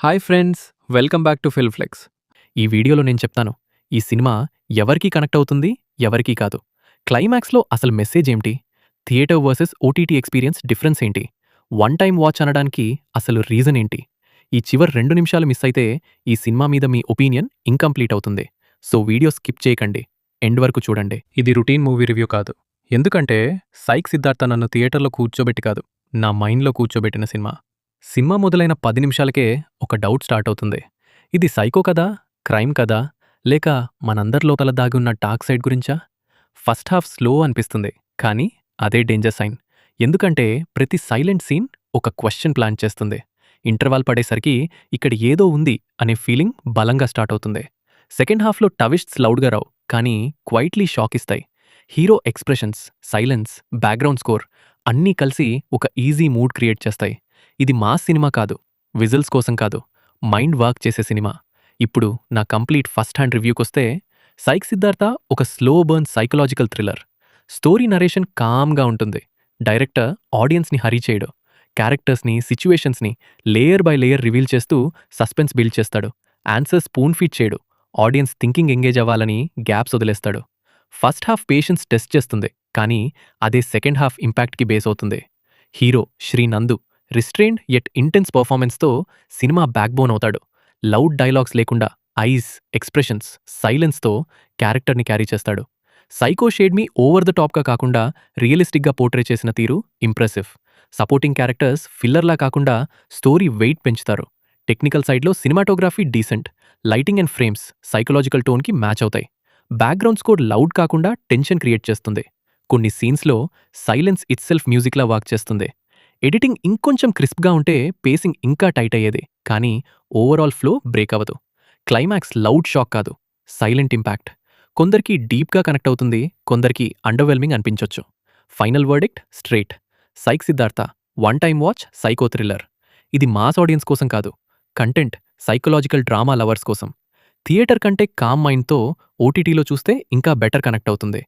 Hi friends, welcome back to Filmflex. ఈ వీడియోలో నేను చెప్తాను, ఈ సినిమా ఎవరికి కనెక్ట్ అవుతుంది, ఎవరికీ కాదు. క్లైమాక్స్‌లో అసలు మెసేజ్ ఏంటి? Theatre versus OTT experience difference ఏంటి? వన్ టైమ్ వాచ్ అనడానికి అసలు రీజన్ ఏంటి? ఈ చివరి 2 నిమిషాలు మిస్ అయితే ఈ సినిమా మీద మీ ఒపీనియన్ ఇంకంప్లీట్ అవుతుంది. సో వీడియో స్కిప్ చేయకండి. ఎండ్ వరకు చూడండి. ఇది రొటీన్ మూవీ రివ్యూ కాదు. ఎందుకంటే సైక్ సిద్ధార్థ నన్ను థియేటర్‌లో కూర్చోబెట్టి కాదు, నా మైండ్‌లో కూర్చోబెట్టిన సినిమా. సినిమా మొదలైన 10 నిమిషాలకే ఒక డౌట్ స్టార్ట్ అవుతుంది. ఇది సైకో కథా? క్రైమ్ కథా? లేక మనందరి లోపల దాగి ఉన్న డార్క్ సైడ్ గురించా? ఫస్ట్ హాఫ్ స్లో అనిపిస్తుంది, కానీ అదే డేంజర్ సైన్. ఎందుకంటే ప్రతి సైలెంట్ సీన్ ఒక క్వశ్చన్ ప్లాన్ చేస్తుంది. ఇంటర్వాల్ పడేసరికి ఇక్కడ ఏదో ఉంది అనే ఫీలింగ్ బలంగా స్టార్ట్ అవుతుంది. సెకండ్ హాఫ్లో టవిస్ట్స్ లౌడ్గా రావు, కానీ క్వైట్లీ షాక్ ఇస్తాయి. Hero expressions, silence, background score అన్నీ కలిసి ఒక ఈజీ మూడ్ క్రియేట్ చేస్తాయి. ఇది మాస్ సినిమా కాదు, విజిల్స్ కోసం కాదు, మైండ్ వర్క్ చేసే సినిమా. ఇప్పుడు నా కంప్లీట్ ఫస్ట్ హ్యాండ్ రివ్యూకొస్తే, సైక్ సిద్ధార్థ ఒక slow burn psychological thriller. Story narration కామ్గా ఉంటుంది. డైరెక్టర్ ఆడియన్స్ని హరీ చేయడు. క్యారెక్టర్స్ని, సిచ్యువేషన్స్ని లేయర్ బై లేయర్ రివీల్ చేస్తూ సస్పెన్స్ బిల్డ్ చేస్తాడు. ఆన్సర్ స్పూన్ ఫీడ్ చేయడు. ఆడియన్స్ థింకింగ్ ఎంగేజ్ అవ్వాలని గ్యాప్స్ వదిలేస్తాడు. ఫస్ట్ హాఫ్ పేషెన్స్ టెస్ట్ చేస్తుంది, కానీ అదే సెకండ్ హాఫ్ ఇంపాక్ట్కి బేస్ అవుతుంది. Hero Sri Nandu restrained yet intense పర్ఫార్మెన్స్తో సినిమా బ్యాక్బోన్ అవుతాడు. లౌడ్ డైలాగ్స్ లేకుండా ఐస్, ఎక్స్ప్రెషన్స్, సైలెన్స్తో క్యారెక్టర్ని క్యారీ చేస్తాడు. సైకో షేడ్ మీ ఓవర్ ద టాప్గా కాకుండా రియలిస్టిక్గా పోర్ట్రే చేసిన తీరు ఇంప్రెసివ్. సపోర్టింగ్ క్యారెక్టర్స్ ఫిల్లర్లా కాకుండా స్టోరీ వెయిట్ పెంచుతారు. టెక్నికల్ సైడ్లో cinematography decent, lighting and frames psychological టోన్కి మ్యాచ్ అవుతాయి. బ్యాక్గ్రౌండ్ స్కోర్ లౌడ్ కాకుండా టెన్షన్ క్రియేట్ చేస్తుంది. కొన్ని సీన్స్లో సైలెన్స్ ఇట్సెల్ఫ్ మ్యూజిక్లా వర్క్ చేస్తుంది. ఎడిటింగ్ ఇంకొంచెం క్రిస్ప్గా ఉంటే పేసింగ్ ఇంకా టైట్ అయ్యేది, కానీ ఓవరాల్ ఫ్లో బ్రేక్ అవ్వదు. క్లైమాక్స్ లౌడ్ షాక్ కాదు, సైలెంట్ ఇంపాక్ట్. కొందరికి డీప్గా కనెక్ట్ అవుతుంది, కొందరికి అండర్వెల్మింగ్ అనిపించొచ్చు. Final verdict straight. Psych Siddhartha one time watch psycho thriller. ఇది మాస్ ఆడియన్స్ కోసం కాదు, కంటెంట్, సైకలాజికల్ డ్రామా లవర్స్ కోసం. థియేటర్ కంటే కామ్ మైండ్తో ఓటీటీలో చూస్తే ఇంకా బెటర్ కనెక్ట్ అవుతుంది.